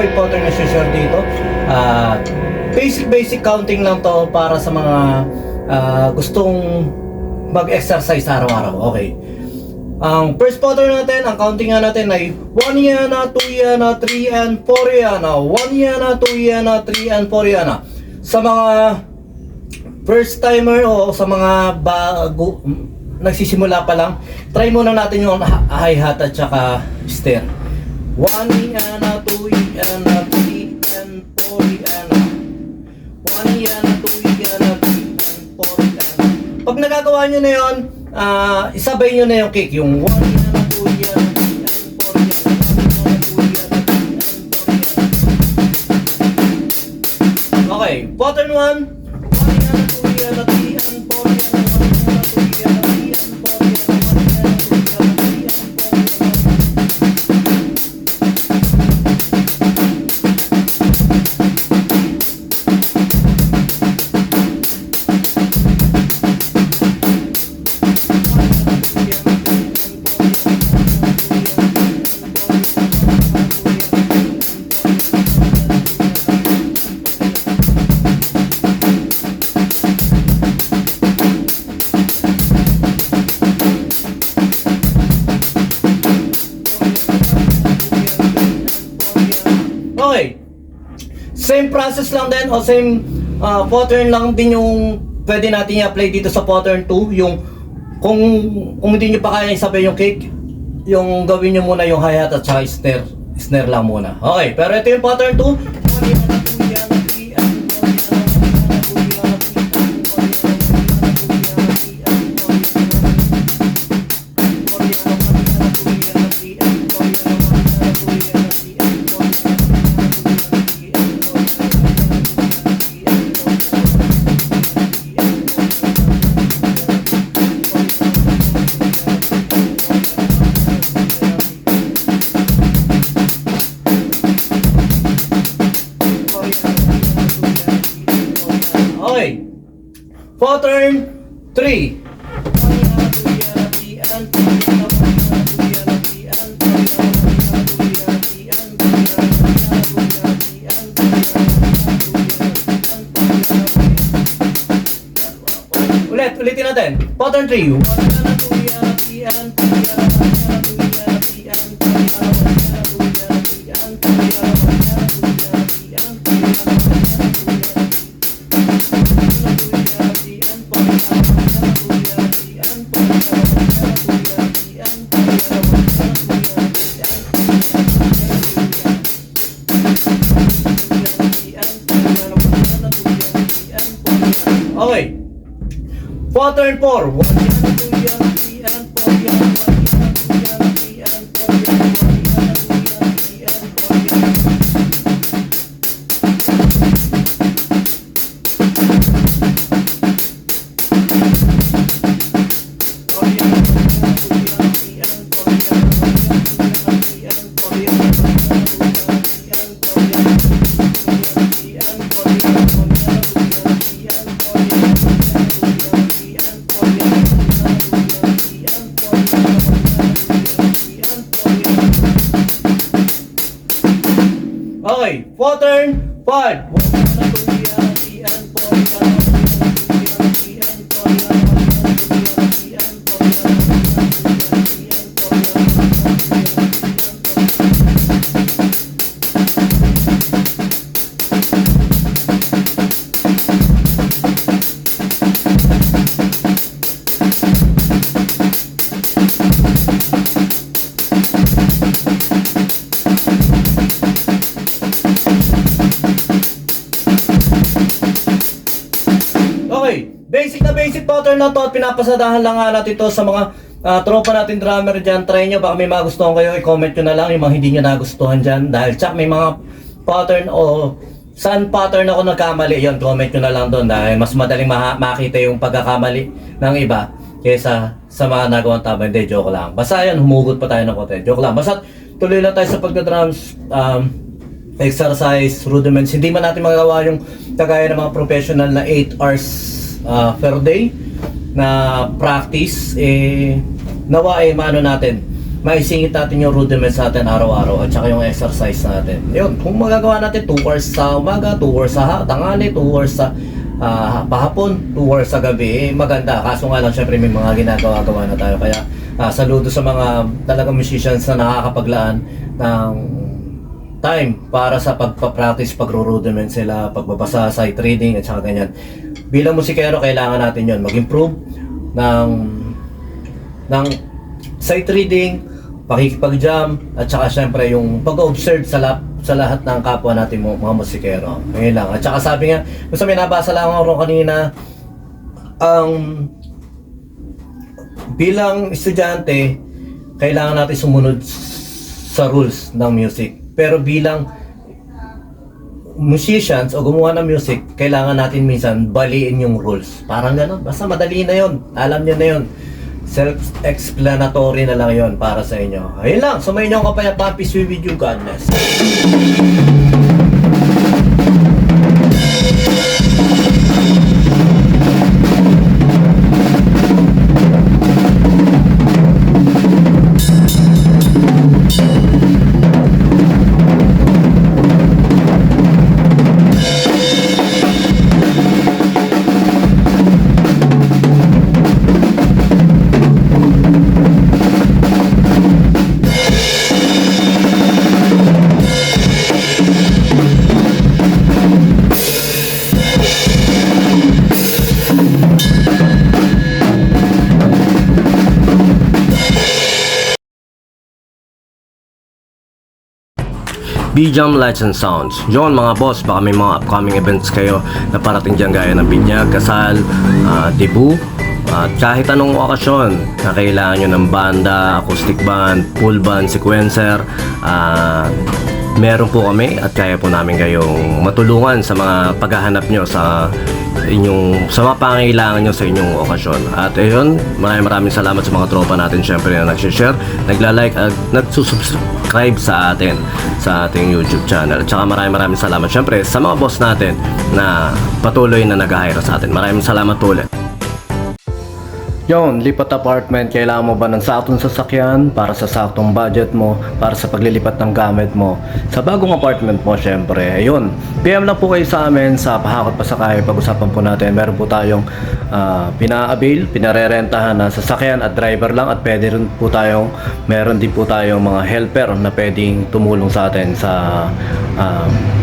Harry Potter na share dito. Basic counting lang to para sa mga gustong mag-exercise araw-araw. Okay. Ang first pattern natin, ang counting nga natin ay 1 yana, 2 yana, 3 and 4 yana. 1 yana, 2 yana, 3 and 4 yana. Sa mga first timer o sa mga bago, nagsisimula pa lang, try muna natin yung hi-hat at saka snare. 1 yana, 2 yana, 3 and 4 yana. 1 yana, 2 yana, 3 and 4 yana. Pag nagagawa nyo na yun, isabay nyo na yung kick, yung 1 yana, 2 yana, 3 and 4 yana. 1 yana, 2 yana, 3 and 4 yana. Okay, pattern 1, 1 yana, 2 yana, 3 and 4 yana. 1 yana, 2 yana, 3 and 4 yana. 1 yana, 2 yana, 3 and 4 yana. Okay. Same process lang din o same pattern lang din yung pwede natin i-apply dito sa pattern 2. Yung kung hindi nyo pa kaya isabay yung kick, yung gawin nyo muna yung hi-hat at saka snare lang muna. Okay, pero ito yung pattern 2. Okay. Pattern 3. Ulitin natin. Pattern 3. Okay. Pattern 4. 1 yana, 2 yana, 3 and 4 yana. 1 yana, 2 yana, 3 and 4 yana. 1 yana, 2 yana, 3 and 4 Okay, pattern 5. 1 yana, 2 yana, 3 and 4 yana. 1 yana, 2 yana, 3 and 4 yana. 1 yana, 2 yana, 3 and 4 Okay, basic na basic pattern na to at pinapasadahan lang nga natin to sa mga tropa natin drummer dyan. Try nyo, baka may magustuhan kayo, i-comment nyo na lang yung mga hindi nyo nagustuhan dyan. Dahil tsak may mga pattern o saan pattern ako nagkamali, yun, comment nyo na lang doon. Dahil mas madaling makita yung pagkakamali ng iba kaysa sa mga nagawang tama. Hindi, joke lang. Basta yan, humugot pa tayo ng konti. Joke lang. Basta tuloy lang tayo sa pagka-drums. Exercise, rudiments. Hindi man natin magawa yung kagaya ng mga professional na 8 hours per day na practice. Nawa maano natin, maisingit natin yung rudiments natin araw-araw at saka yung exercise natin. Yun, kung magagawa natin 2 hours sa umaga, 2 hours sa tanghali, 2 hours sa pahapon, 2 hours sa gabi, maganda. Kaso nga lang, syempre may mga ginagawa-gawa na tayo. Kaya saludo sa mga talagang musicians na nakakapaglaan ng time para sa pagpa-practice, pagro-rudiment sila, pagbabasa, sight reading at saka ganyan. Bilang musikero, kailangan natin yon mag-improve ng sight reading, pakikipag-jam, at saka syempre yung pag-observe sa lahat ng kapwa natin mga musikero. Ngayon lang. At saka sabi nga, basta may nabasa lang ako kanina, bilang estudyante, kailangan natin sumunod sa rules ng music. Pero bilang musicians o gumawa ng music, kailangan natin minsan baliin yung rules. Parang gano'n. Basta madali na yon. Alam niyo na yon. Self-explanatory na lang yon para sa inyo. Ayun lang. Sumayin niyo ang kapayapaan. Peace be with you. God bless. B-Jam Lights and Sounds. Yun mga boss, baka may mga upcoming events kayo na parating dyan gaya ng binyag, kasal, debut, at kahit anong okasyon na kailangan nyo ng banda, acoustic band, full band, sequencer, meron po kami at kaya po namin kayong matulungan sa mga paghahanap nyo sa mga pangailangan nyo sa inyong okasyon. At ayun, maraming salamat sa mga tropa natin syempre na nagsishare, nagla-like at nagsusubscribe sa atin sa ating YouTube channel. At saka maraming salamat syempre sa mga boss natin na patuloy na nag-hire sa atin. Maraming salamat ulit. Yon, lipat apartment, kailangan mo ba ng saktong sasakyan para sa saktong budget mo, para sa paglilipat ng gamit mo sa bagong apartment mo syempre. Ayun, PM lang po kayo sa amin sa Pahakot Pasakay. Pag-usapan po natin, meron po tayong pina-avail, pinarerentahan na sasakyan at driver lang, at pwede rin po tayong, meron din po tayong mga helper na pwedeng tumulong sa atin sa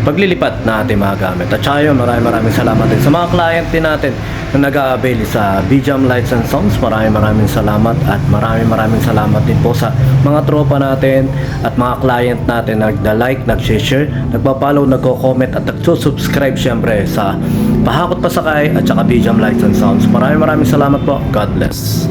paglilipat na ating mga gamit. At saka yun, maraming salamat din sa mga client din natin na nag-a-avail sa B-Jam Lights and Sounds. Maraming salamat, at maraming salamat din po sa mga tropa natin at mga client natin na nagda-like, nag-share, nagpa-follow, nagko-comment at nagsusubscribe syempre sa Pahakot Pasakay at saka B-Jam Lights and Sounds. Maraming salamat po. God bless.